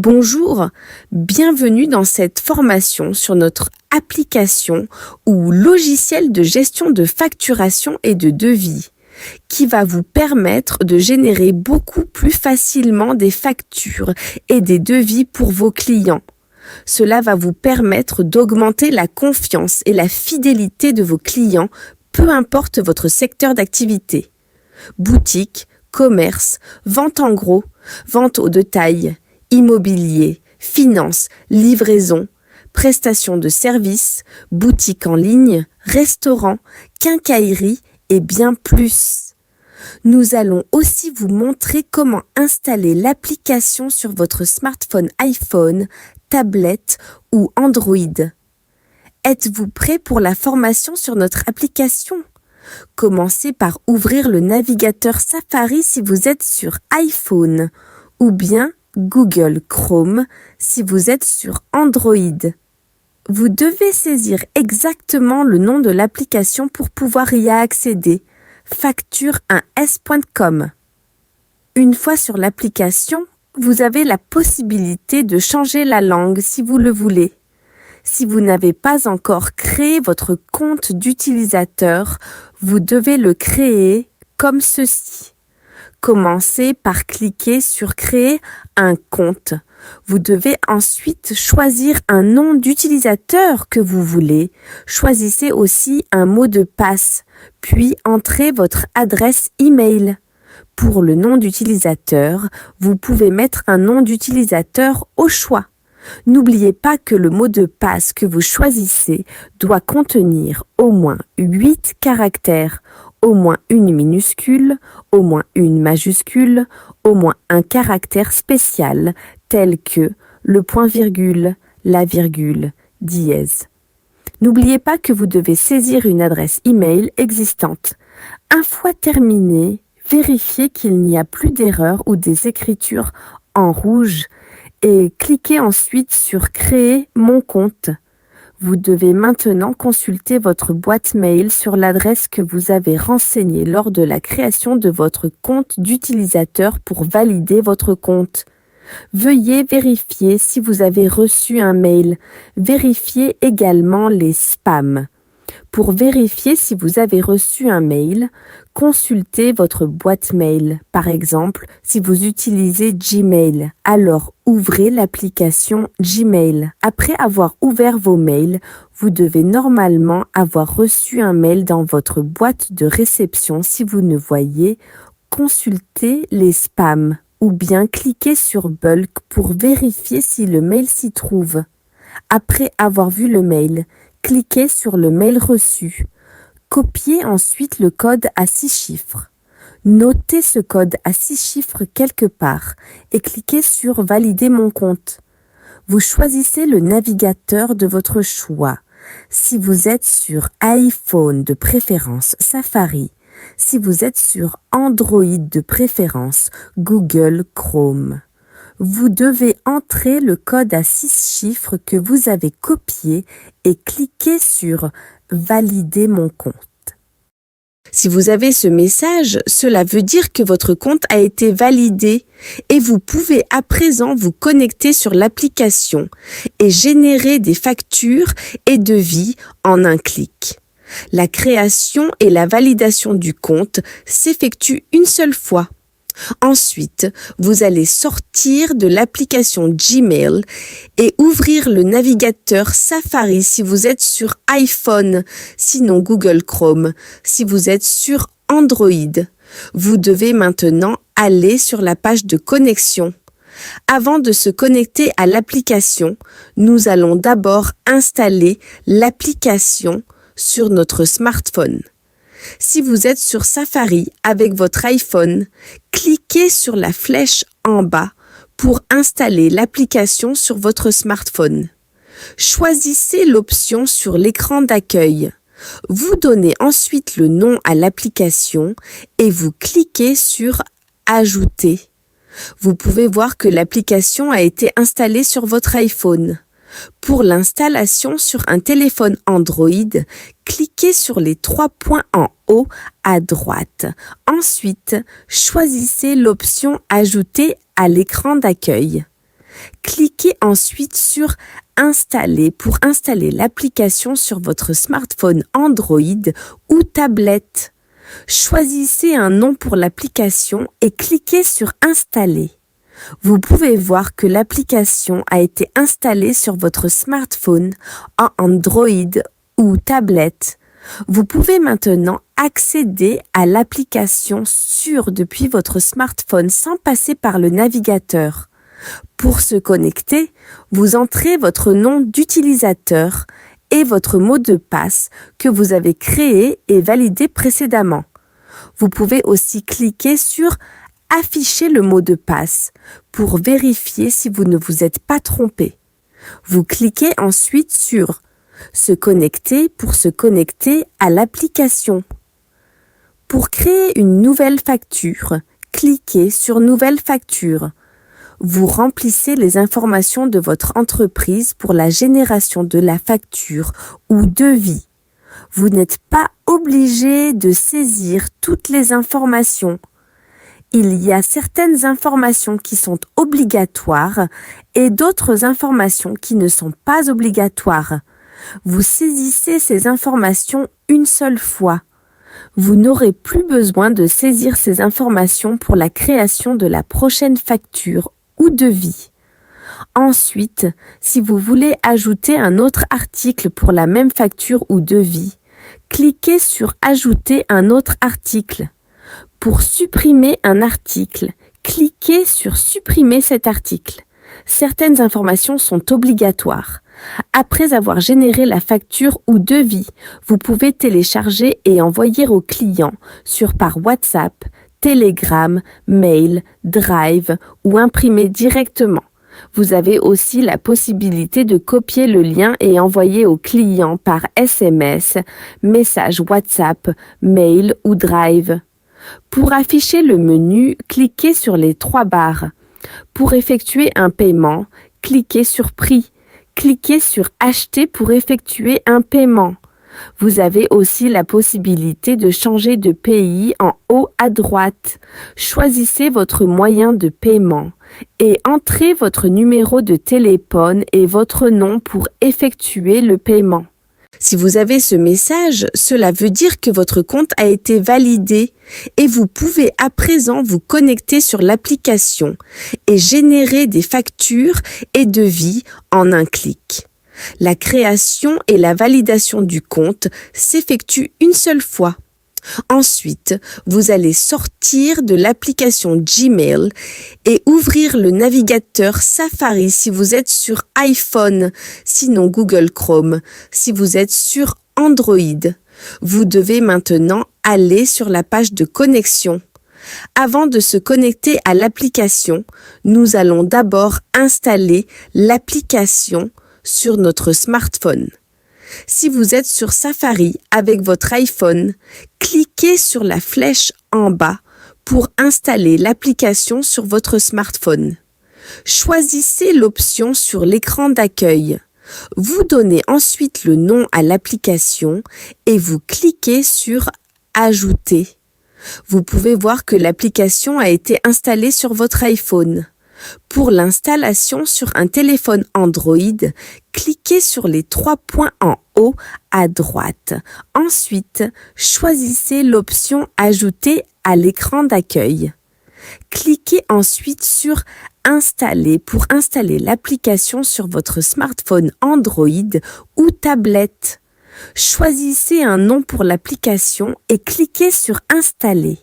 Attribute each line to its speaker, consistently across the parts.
Speaker 1: Bonjour, bienvenue dans cette formation sur notre application ou logiciel de gestion de facturation et de devis qui va vous permettre de générer beaucoup plus facilement des factures et des devis pour vos clients. Cela va vous permettre d'augmenter la confiance et la fidélité de vos clients, peu importe votre secteur d'activité. Boutique, commerce, vente en gros, vente au détail, immobilier, finance, livraison, prestations de services, boutique en ligne, restaurant, quincaillerie et bien plus. Nous allons aussi vous montrer comment installer l'application sur votre smartphone iPhone, tablette ou Android. Êtes-vous prêt pour la formation sur notre application ? Commencez par ouvrir le navigateur Safari si vous êtes sur iPhone ou bien Google Chrome si vous êtes sur Android. Vous devez saisir exactement le nom de l'application pour pouvoir y accéder. Facture1s.com. Une fois sur l'application, vous avez la possibilité de changer la langue si vous le voulez. Si vous n'avez pas encore créé votre compte d'utilisateur, vous devez le créer comme ceci. Commencez par cliquer sur Créer un compte. Vous devez ensuite choisir un nom d'utilisateur que vous voulez. Choisissez aussi un mot de passe, puis entrez votre adresse email. Pour le nom d'utilisateur, vous pouvez mettre un nom d'utilisateur au choix. N'oubliez pas que le mot de passe que vous choisissez doit contenir au moins 8 caractères, au moins une minuscule, au moins une majuscule, au moins un caractère spécial tel que le point-virgule, la virgule, dièse. N'oubliez pas que vous devez saisir une adresse email existante. Une fois terminé, vérifiez qu'il n'y a plus d'erreurs ou des écritures en rouge et cliquez ensuite sur Créer mon compte. Vous devez maintenant consulter votre boîte mail sur l'adresse que vous avez renseignée lors de la création de votre compte d'utilisateur pour valider votre compte. Veuillez vérifier si vous avez reçu un mail. Vérifiez également les spams. Pour vérifier si vous avez reçu un mail, consultez votre boîte mail. Par exemple, si vous utilisez Gmail, alors ouvrez l'application Gmail. Après avoir ouvert vos mails, vous devez normalement avoir reçu un mail dans votre boîte de réception. Si vous ne voyez, consultez les spams ou bien cliquez sur Bulk pour vérifier si le mail s'y trouve. Après avoir vu le mail, cliquez sur le mail reçu. Copiez ensuite le code à 6 chiffres. Notez ce code à 6 chiffres quelque part et cliquez sur Valider mon compte. Vous choisissez le navigateur de votre choix. Si vous êtes sur iPhone de préférence Safari, si vous êtes sur Android de préférence Google Chrome. Vous devez entrer le code à 6 chiffres que vous avez copié et cliquer sur « Valider mon compte ». Si vous avez ce message, cela veut dire que votre compte a été validé et vous pouvez à présent vous connecter sur l'application et générer des factures et devis en un clic. La création et la validation du compte s'effectuent une seule fois. Ensuite, vous allez sortir de l'application Gmail et ouvrir le navigateur Safari si vous êtes sur iPhone, sinon Google Chrome, si vous êtes sur Android. Vous devez maintenant aller sur la page de connexion. Avant de se connecter à l'application, nous allons d'abord installer l'application sur notre smartphone. Si vous êtes sur Safari avec votre iPhone, cliquez sur la flèche en bas pour installer l'application sur votre smartphone. Choisissez l'option sur l'écran d'accueil. Vous donnez ensuite le nom à l'application et vous cliquez sur Ajouter. Vous pouvez voir que l'application a été installée sur votre iPhone. Pour l'installation sur un téléphone Android, cliquez sur les 3 points en haut à droite. Ensuite, choisissez l'option Ajouter à l'écran d'accueil. Cliquez ensuite sur Installer pour installer l'application sur votre smartphone Android ou tablette. Choisissez un nom pour l'application et cliquez sur Installer. Vous pouvez voir que l'application a été installée sur votre smartphone en Android ou tablette. Vous pouvez maintenant accéder à l'application depuis votre smartphone sans passer par le navigateur. Pour se connecter, vous entrez votre nom d'utilisateur et votre mot de passe que vous avez créé et validé précédemment. Vous pouvez aussi cliquer sur Afficher le mot de passe pour vérifier si vous ne vous êtes pas trompé. Vous cliquez ensuite sur Se connecter pour se connecter à l'application. Pour créer une nouvelle facture, cliquez sur Nouvelle facture. Vous remplissez les informations de votre entreprise pour la génération de la facture ou devis. Vous n'êtes pas obligé de saisir toutes les informations. Il y a certaines informations qui sont obligatoires et d'autres informations qui ne sont pas obligatoires. Vous saisissez ces informations une seule fois. Vous n'aurez plus besoin de saisir ces informations pour la création de la prochaine facture ou devis. Ensuite, si vous voulez ajouter un autre article pour la même facture ou devis, cliquez sur Ajouter un autre article. Pour supprimer un article, cliquez sur Supprimer cet article. Certaines informations sont obligatoires. Après avoir généré la facture ou devis, vous pouvez télécharger et envoyer au client par WhatsApp, Telegram, Mail, Drive ou imprimer directement. Vous avez aussi la possibilité de copier le lien et envoyer au client par SMS, message WhatsApp, Mail ou Drive. Pour afficher le menu, cliquez sur les 3 barres. Pour effectuer un paiement, cliquez sur Prix. Cliquez sur Acheter pour effectuer un paiement. Vous avez aussi la possibilité de changer de pays en haut à droite. Choisissez votre moyen de paiement et entrez votre numéro de téléphone et votre nom pour effectuer le paiement. Si vous avez ce message, cela veut dire que votre compte a été validé et vous pouvez à présent vous connecter sur l'application et générer des factures et devis en un clic. La création et la validation du compte s'effectuent une seule fois. Ensuite, vous allez sortir de l'application Gmail et ouvrir le navigateur Safari si vous êtes sur iPhone, sinon Google Chrome si vous êtes sur Android. Vous devez maintenant aller sur la page de connexion. Avant de se connecter à l'application, nous allons d'abord installer l'application sur notre smartphone. Si vous êtes sur Safari avec votre iPhone, cliquez sur la flèche en bas pour installer l'application sur votre smartphone. Choisissez l'option sur l'écran d'accueil. Vous donnez ensuite le nom à l'application et vous cliquez sur Ajouter. Vous pouvez voir que l'application a été installée sur votre iPhone. Pour l'installation sur un téléphone Android, cliquez sur les 3 points en haut à droite. Ensuite, choisissez l'option Ajouter à l'écran d'accueil. Cliquez ensuite sur Installer pour installer l'application sur votre smartphone Android ou tablette. Choisissez un nom pour l'application et cliquez sur Installer.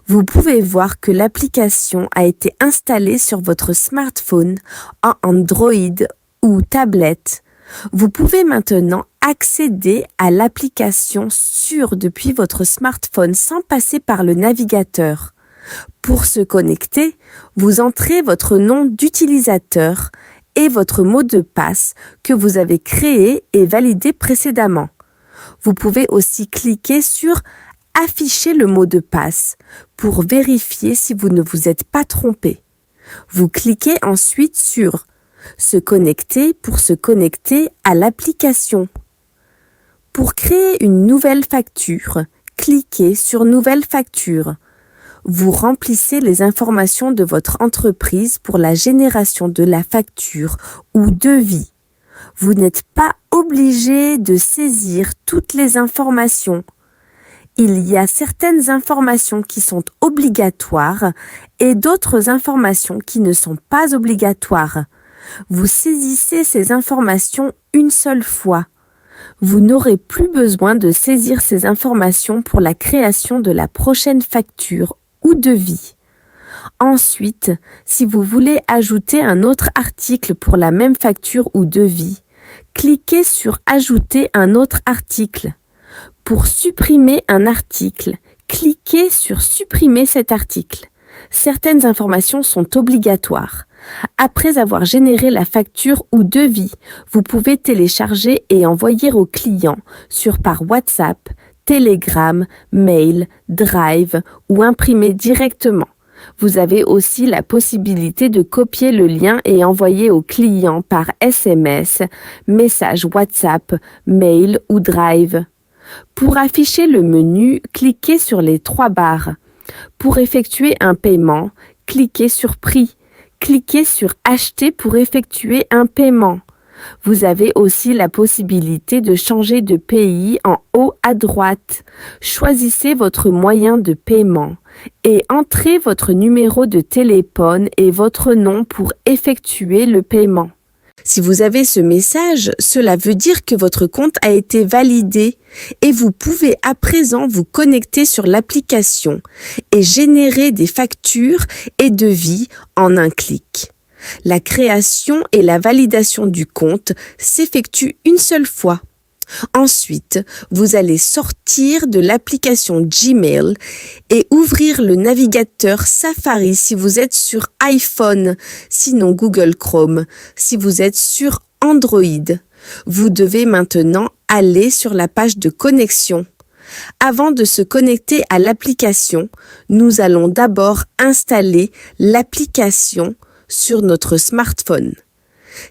Speaker 1: Vous pouvez voir que l'application a été installée sur votre smartphone en Android ou tablette. Vous pouvez maintenant accéder à l'application depuis votre smartphone sans passer par le navigateur. Pour se connecter, vous entrez votre nom d'utilisateur et votre mot de passe que vous avez créé et validé précédemment. Vous pouvez aussi cliquer sur Afficher le mot de passe pour vérifier si vous ne vous êtes pas trompé. Vous cliquez ensuite sur Se connecter pour se connecter à l'application. Pour créer une nouvelle facture, cliquez sur Nouvelle facture. Vous remplissez les informations de votre entreprise pour la génération de la facture ou devis. Vous n'êtes pas obligé de saisir toutes les informations. Il y a certaines informations qui sont obligatoires et d'autres informations qui ne sont pas obligatoires. Vous saisissez ces informations une seule fois. Vous n'aurez plus besoin de saisir ces informations pour la création de la prochaine facture ou devis. Ensuite, si vous voulez ajouter un autre article pour la même facture ou devis, cliquez sur « Ajouter un autre article ». Pour supprimer un article, cliquez sur « Supprimer cet article ». Certaines informations sont obligatoires. Après avoir généré la facture ou devis, vous pouvez télécharger et envoyer au client par WhatsApp, Telegram, mail, Drive ou imprimer directement. Vous avez aussi la possibilité de copier le lien et envoyer au client par SMS, message WhatsApp, mail ou Drive. Pour afficher le menu, cliquez sur les 3 barres. Pour effectuer un paiement, cliquez sur Prix. Cliquez sur Acheter pour effectuer un paiement. Vous avez aussi la possibilité de changer de pays en haut à droite. Choisissez votre moyen de paiement et entrez votre numéro de téléphone et votre nom pour effectuer le paiement. Si vous avez ce message, cela veut dire que votre compte a été validé et vous pouvez à présent vous connecter sur l'application et générer des factures et devis en un clic. La création et la validation du compte s'effectuent une seule fois. Ensuite, vous allez sortir de l'application Gmail et ouvrir le navigateur Safari si vous êtes sur iPhone, sinon Google Chrome si vous êtes sur Android. Vous devez maintenant aller sur la page de connexion. Avant de se connecter à l'application, nous allons d'abord installer l'application sur notre smartphone.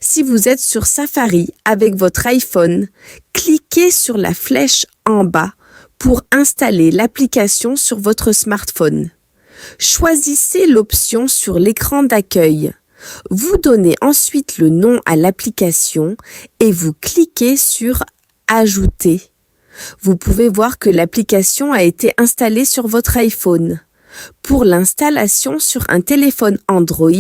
Speaker 1: Si vous êtes sur Safari avec votre iPhone, cliquez sur la flèche en bas pour installer l'application sur votre smartphone. Choisissez l'option sur l'écran d'accueil. Vous donnez ensuite le nom à l'application et vous cliquez sur « Ajouter ». Vous pouvez voir que l'application a été installée sur votre iPhone. Pour l'installation sur un téléphone Android,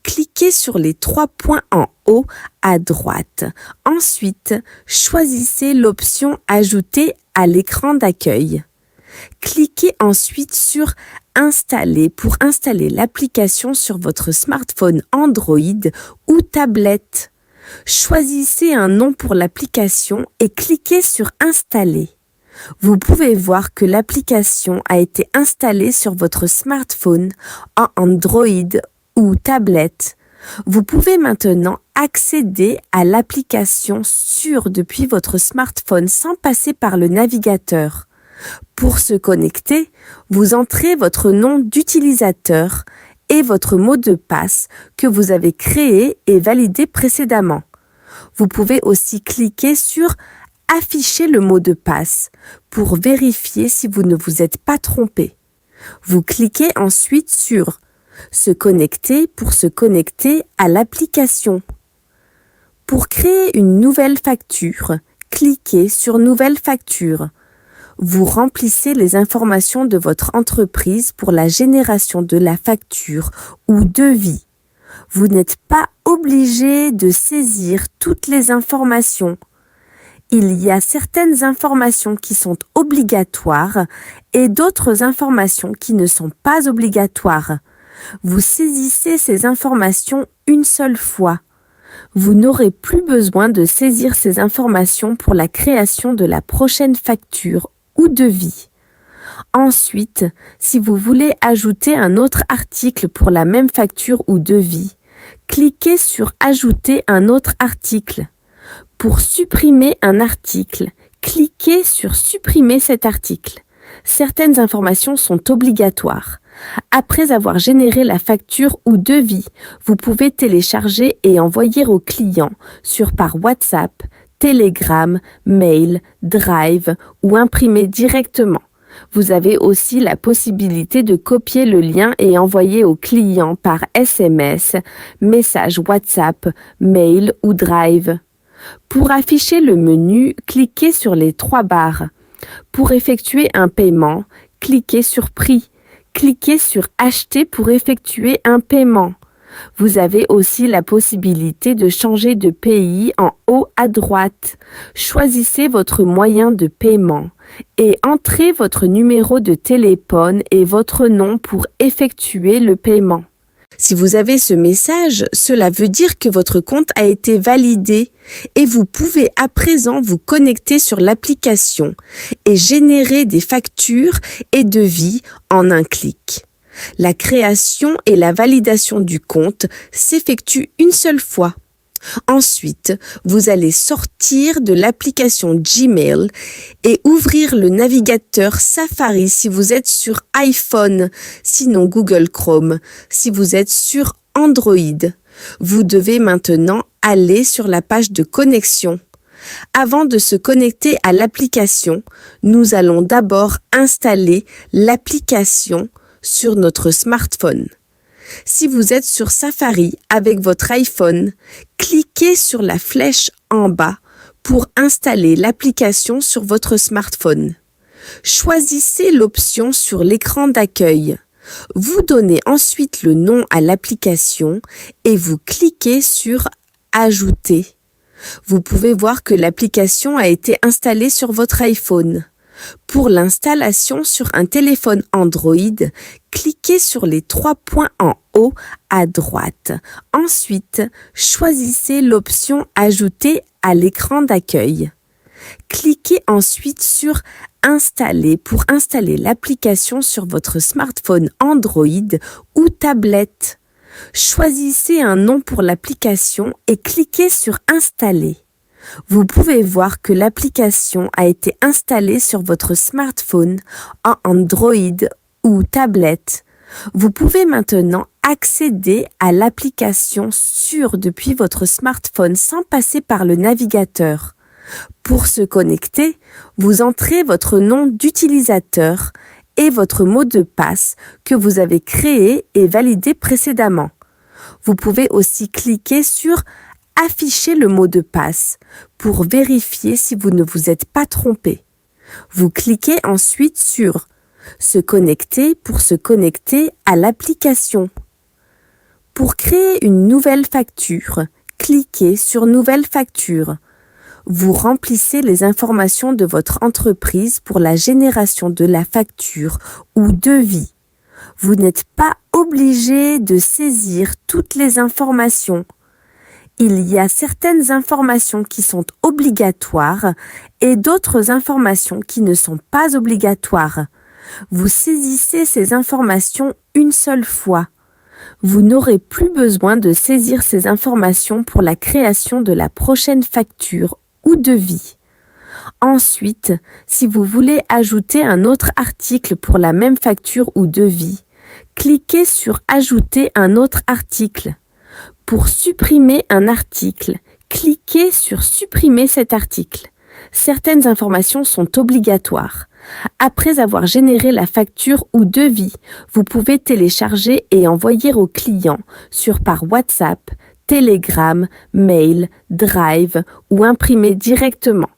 Speaker 1: cliquez sur les 3 points en haut à droite. Ensuite, choisissez l'option « Ajouter à l'écran d'accueil ». Cliquez ensuite sur « Installer » pour installer l'application sur votre smartphone Android ou tablette. Choisissez un nom pour l'application et cliquez sur « Installer ». Vous pouvez voir que l'application a été installée sur votre smartphone en Android ou tablette. Vous pouvez maintenant accéder à l'application depuis votre smartphone sans passer par le navigateur. Pour se connecter, vous entrez votre nom d'utilisateur et votre mot de passe que vous avez créé et validé précédemment. Vous pouvez aussi cliquer sur Afficher le mot de passe pour vérifier si vous ne vous êtes pas trompé. Vous cliquez ensuite sur Se connecter pour se connecter à l'application. Pour créer une nouvelle facture, cliquez sur Nouvelle facture. Vous remplissez les informations de votre entreprise pour la génération de la facture ou devis. Vous n'êtes pas obligé de saisir toutes les informations. Il y a certaines informations qui sont obligatoires et d'autres informations qui ne sont pas obligatoires. Vous saisissez ces informations une seule fois. Vous n'aurez plus besoin de saisir ces informations pour la création de la prochaine facture ou devis. Ensuite, si vous voulez ajouter un autre article pour la même facture ou devis, cliquez sur « Ajouter un autre article ». Pour supprimer un article, cliquez sur « Supprimer cet article ». Certaines informations sont obligatoires. Après avoir généré la facture ou devis, vous pouvez télécharger et envoyer au client par WhatsApp, Telegram, mail, Drive ou imprimer directement. Vous avez aussi la possibilité de copier le lien et envoyer au client par SMS, message WhatsApp, mail ou Drive. Pour afficher le menu, cliquez sur les 3 barres. Pour effectuer un paiement, cliquez sur Prix. Cliquez sur Acheter pour effectuer un paiement. Vous avez aussi la possibilité de changer de pays en haut à droite. Choisissez votre moyen de paiement et entrez votre numéro de téléphone et votre nom pour effectuer le paiement. Si vous avez ce message, cela veut dire que votre compte a été validé et vous pouvez à présent vous connecter sur l'application et générer des factures et devis en un clic. La création et la validation du compte s'effectuent une seule fois. Ensuite, vous allez sortir de l'application Gmail et ouvrir le navigateur Safari si vous êtes sur iPhone, sinon Google Chrome si vous êtes sur Android. Vous devez maintenant aller sur la page de connexion. Avant de se connecter à l'application, nous allons d'abord installer l'application sur notre smartphone. Si vous êtes sur Safari avec votre iPhone, cliquez sur la flèche en bas pour installer l'application sur votre smartphone. Choisissez l'option sur l'écran d'accueil. Vous donnez ensuite le nom à l'application et vous cliquez sur Ajouter. Vous pouvez voir que l'application a été installée sur votre iPhone. Pour l'installation sur un téléphone Android, cliquez sur les 3 points en haut à droite. Ensuite, choisissez l'option Ajouter à l'écran d'accueil. Cliquez ensuite sur Installer pour installer l'application sur votre smartphone Android ou tablette. Choisissez un nom pour l'application et cliquez sur Installer. Vous pouvez voir que l'application a été installée sur votre smartphone en Android ou tablette. Vous pouvez maintenant accéder à l'application depuis votre smartphone sans passer par le navigateur. Pour se connecter, vous entrez votre nom d'utilisateur et votre mot de passe que vous avez créé et validé précédemment. Vous pouvez aussi cliquer sur Afficher le mot de passe pour vérifier si vous ne vous êtes pas trompé. Vous cliquez ensuite sur Se connecter pour se connecter à l'application. Pour créer une nouvelle facture, cliquez sur Nouvelle facture. Vous remplissez les informations de votre entreprise pour la génération de la facture ou devis. Vous n'êtes pas obligé de saisir toutes les informations. Il y a certaines informations qui sont obligatoires et d'autres informations qui ne sont pas obligatoires. Vous saisissez ces informations une seule fois. Vous n'aurez plus besoin de saisir ces informations pour la création de la prochaine facture ou devis. Ensuite, si vous voulez ajouter un autre article pour la même facture ou devis, cliquez sur Ajouter un autre article. Pour supprimer un article, cliquez sur Supprimer cet article. Certaines informations sont obligatoires. Après avoir généré la facture ou devis, vous pouvez télécharger et envoyer au client par WhatsApp, Telegram, mail, Drive ou imprimer directement.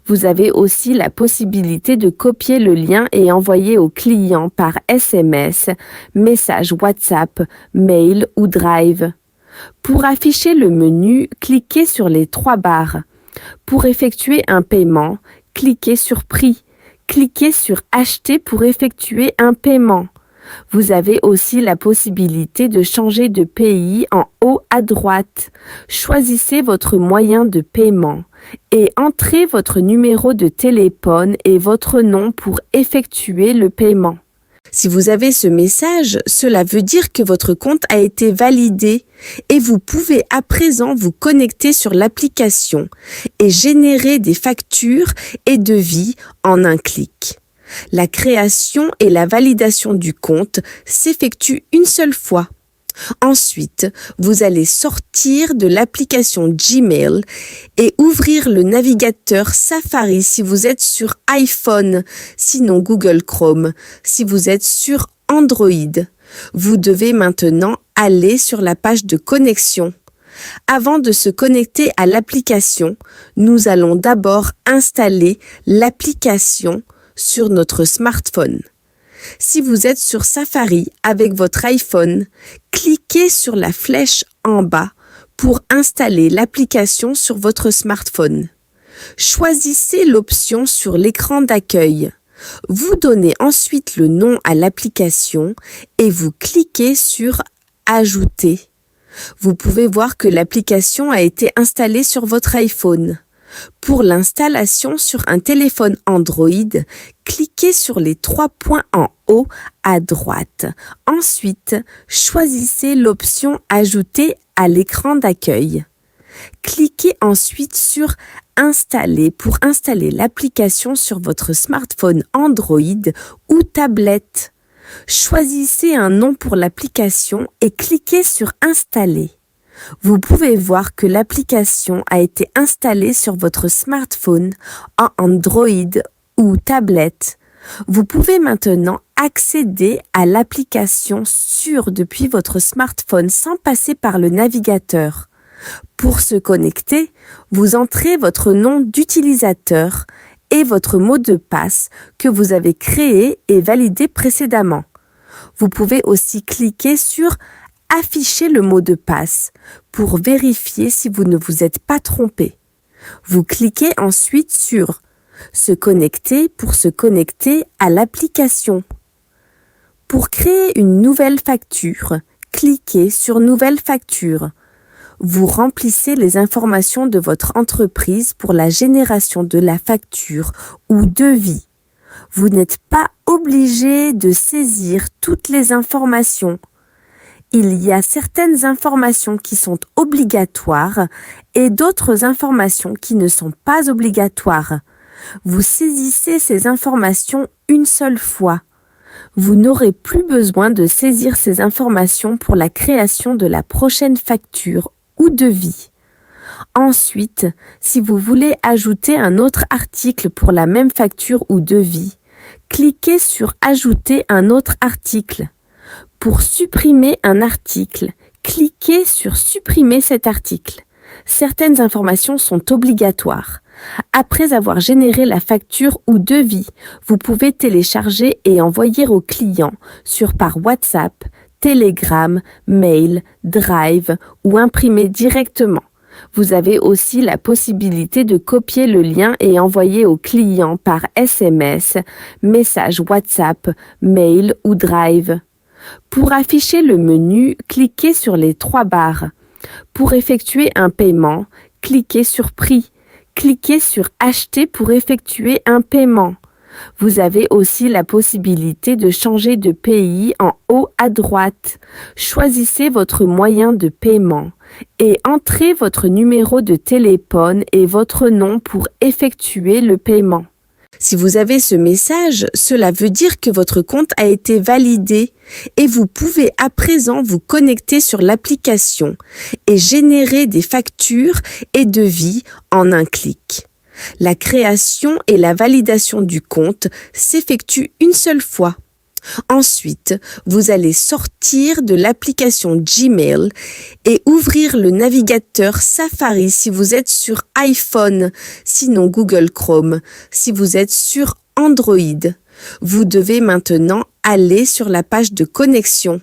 Speaker 1: Vous avez aussi la possibilité de copier le lien et envoyer au client par SMS, message WhatsApp, mail ou Drive. Pour afficher le menu, cliquez sur les 3 barres. Pour effectuer un paiement, cliquez sur Prix. Cliquez sur Acheter pour effectuer un paiement. Vous avez aussi la possibilité de changer de pays en haut à droite. Choisissez votre moyen de paiement et entrez votre numéro de téléphone et votre nom pour effectuer le paiement. Si vous avez ce message, cela veut dire que votre compte a été validé et vous pouvez à présent vous connecter sur l'application et générer des factures et devis en un clic. La création et la validation du compte s'effectuent une seule fois. Ensuite, vous allez sortir de l'application Gmail et ouvrir le navigateur Safari si vous êtes sur iPhone, sinon Google Chrome, si vous êtes sur Android. Vous devez maintenant aller sur la page de connexion. Avant de se connecter à l'application, nous allons d'abord installer l'application sur notre smartphone. Si vous êtes sur Safari avec votre iPhone, cliquez sur la flèche en bas pour installer l'application sur votre smartphone. Choisissez l'option sur l'écran d'accueil. Vous donnez ensuite le nom à l'application et vous cliquez sur « Ajouter ». Vous pouvez voir que l'application a été installée sur votre iPhone. Pour l'installation sur un téléphone Android, cliquez sur les 3 points en haut à droite. Ensuite, choisissez l'option « Ajouter » à l'écran d'accueil. Cliquez ensuite sur « Installer » pour installer l'application sur votre smartphone Android ou tablette. Choisissez un nom pour l'application et cliquez sur « Installer ». Vous pouvez voir que l'application a été installée sur votre smartphone en Android ou tablette. Vous pouvez maintenant accéder à l'application depuis votre smartphone sans passer par le navigateur. Pour se connecter, vous entrez votre nom d'utilisateur et votre mot de passe que vous avez créé et validé précédemment. Vous pouvez aussi cliquer sur « Afficher le mot de passe » pour vérifier si vous ne vous êtes pas trompé. Vous cliquez ensuite sur « Se connecter » pour se connecter à l'application. Pour créer une nouvelle facture, cliquez sur « Nouvelle facture ». Vous remplissez les informations de votre entreprise pour la génération de la facture ou devis. Vous n'êtes pas obligé de saisir toutes les informations. Il y a certaines informations qui sont obligatoires et d'autres informations qui ne sont pas obligatoires. Vous saisissez ces informations une seule fois. Vous n'aurez plus besoin de saisir ces informations pour la création de la prochaine facture ou devis. Ensuite, si vous voulez ajouter un autre article pour la même facture ou devis, cliquez sur « Ajouter un autre article ». Pour supprimer un article, cliquez sur « Supprimer cet article ». Certaines informations sont obligatoires. Après avoir généré la facture ou devis, vous pouvez télécharger et envoyer au client par WhatsApp, Telegram, Mail, Drive ou imprimer directement. Vous avez aussi la possibilité de copier le lien et envoyer au client par SMS, message WhatsApp, Mail ou Drive. Pour afficher le menu, cliquez sur les 3 barres. Pour effectuer un paiement, cliquez sur Prix. Cliquez sur Acheter pour effectuer un paiement. Vous avez aussi la possibilité de changer de pays en haut à droite. Choisissez votre moyen de paiement et entrez votre numéro de téléphone et votre nom pour effectuer le paiement. Si vous avez ce message, cela veut dire que votre compte a été validé et vous pouvez à présent vous connecter sur l'application et générer des factures et devis en un clic. La création et la validation du compte s'effectuent une seule fois. Ensuite, vous allez sortir de l'application Gmail et ouvrir le navigateur Safari si vous êtes sur iPhone, sinon Google Chrome, si vous êtes sur Android. Vous devez maintenant aller sur la page de connexion.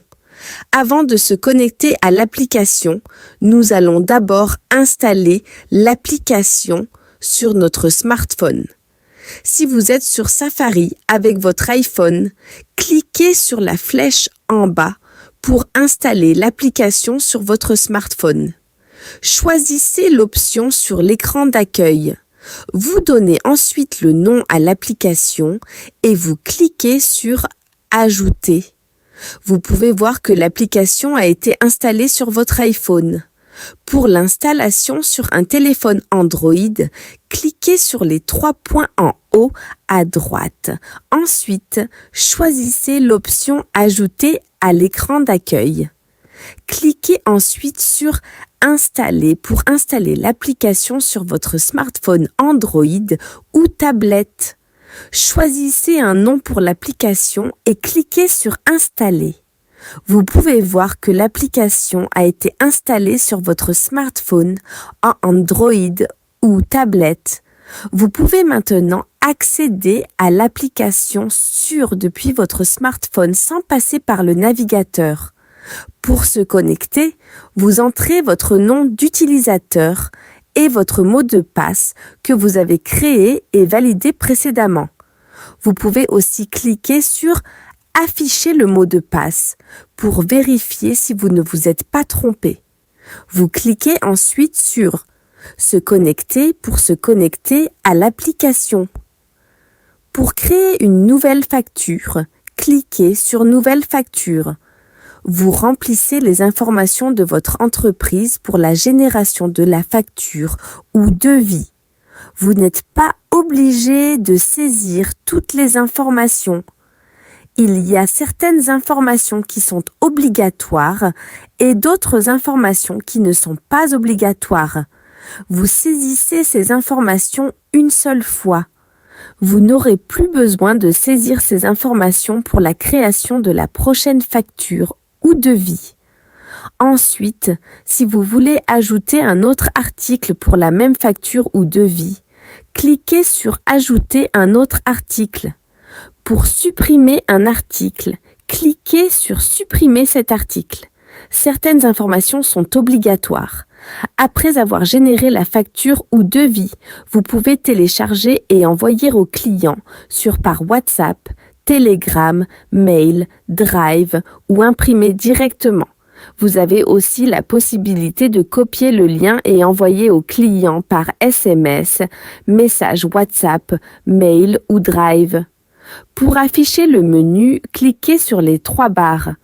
Speaker 1: Avant de se connecter à l'application, nous allons d'abord installer l'application sur notre smartphone. Si vous êtes sur Safari avec votre iPhone, cliquez sur la flèche en bas pour installer l'application sur votre smartphone. Choisissez l'option sur l'écran d'accueil. Vous donnez ensuite le nom à l'application et vous cliquez sur « Ajouter ». Vous pouvez voir que l'application a été installée sur votre iPhone. Pour l'installation sur un téléphone Android, cliquez sur les 3 points en haut à droite. Ensuite, choisissez l'option « Ajouter » à l'écran d'accueil. Cliquez ensuite sur Installer pour installer l'application sur votre smartphone Android ou tablette. Choisissez un nom pour l'application et cliquez sur Installer. Vous pouvez voir que l'application a été installée sur votre smartphone en Android ou tablette. Vous pouvez maintenant accéder à l'application depuis votre smartphone sans passer par le navigateur. Pour se connecter, vous entrez votre nom d'utilisateur et votre mot de passe que vous avez créé et validé précédemment. Vous pouvez aussi cliquer sur Afficher le mot de passe pour vérifier si vous ne vous êtes pas trompé. Vous cliquez ensuite sur Se connecter pour se connecter à l'application. Pour créer une nouvelle facture, cliquez sur Nouvelle facture. Vous remplissez les informations de votre entreprise pour la génération de la facture ou devis. Vous n'êtes pas obligé de saisir toutes les informations. Il y a certaines informations qui sont obligatoires et d'autres informations qui ne sont pas obligatoires. Vous saisissez ces informations une seule fois. Vous n'aurez plus besoin de saisir ces informations pour la création de la prochaine facture ou devis. Ensuite, si vous voulez ajouter un autre article pour la même facture ou devis, cliquez sur Ajouter un autre article. Pour supprimer un article, cliquez sur Supprimer cet article. Certaines informations sont obligatoires. Après avoir généré la facture ou devis, vous pouvez télécharger et envoyer au client par WhatsApp, Telegram, Mail, Drive ou imprimer directement. Vous avez aussi la possibilité de copier le lien et envoyer au client par SMS, message WhatsApp, Mail ou Drive. Pour afficher le menu, cliquez sur les 3 barres.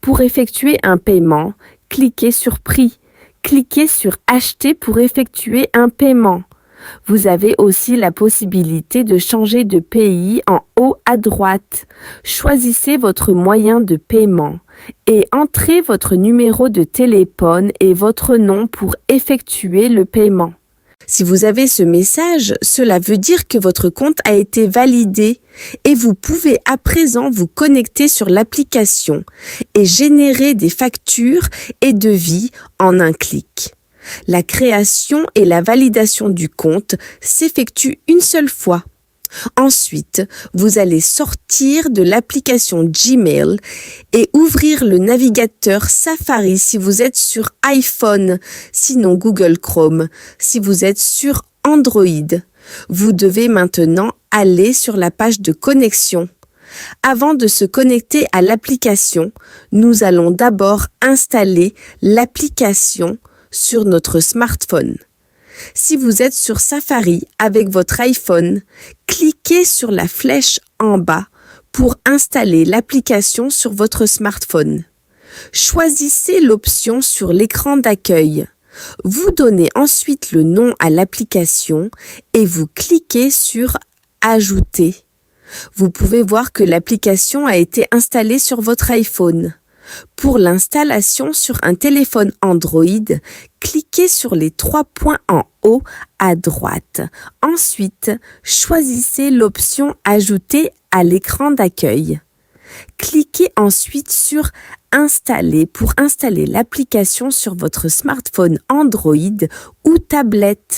Speaker 1: Pour effectuer un paiement, cliquez sur Prix. Cliquez sur Acheter pour effectuer un paiement. Vous avez aussi la possibilité de changer de pays en haut à droite. Choisissez votre moyen de paiement et entrez votre numéro de téléphone et votre nom pour effectuer le paiement. Si vous avez ce message, cela veut dire que votre compte a été validé et vous pouvez à présent vous connecter sur l'application et générer des factures et devis en un clic. La création et la validation du compte s'effectuent une seule fois. Ensuite, vous allez sortir de l'application Gmail et ouvrir le navigateur Safari si vous êtes sur iPhone, sinon Google Chrome si vous êtes sur Android. Vous devez maintenant aller sur la page de connexion. Avant de se connecter à l'application, nous allons d'abord installer l'application sur notre smartphone. Si vous êtes sur Safari avec votre iPhone, cliquez sur la flèche en bas pour installer l'application sur votre smartphone. Choisissez l'option sur l'écran d'accueil. Vous donnez ensuite le nom à l'application et vous cliquez sur Ajouter. Vous pouvez voir que l'application a été installée sur votre iPhone. Pour l'installation sur un téléphone Android, cliquez sur les 3 points en haut à droite. Ensuite, choisissez l'option Ajouter à l'écran d'accueil. Cliquez ensuite sur Installer pour installer l'application sur votre smartphone Android ou tablette.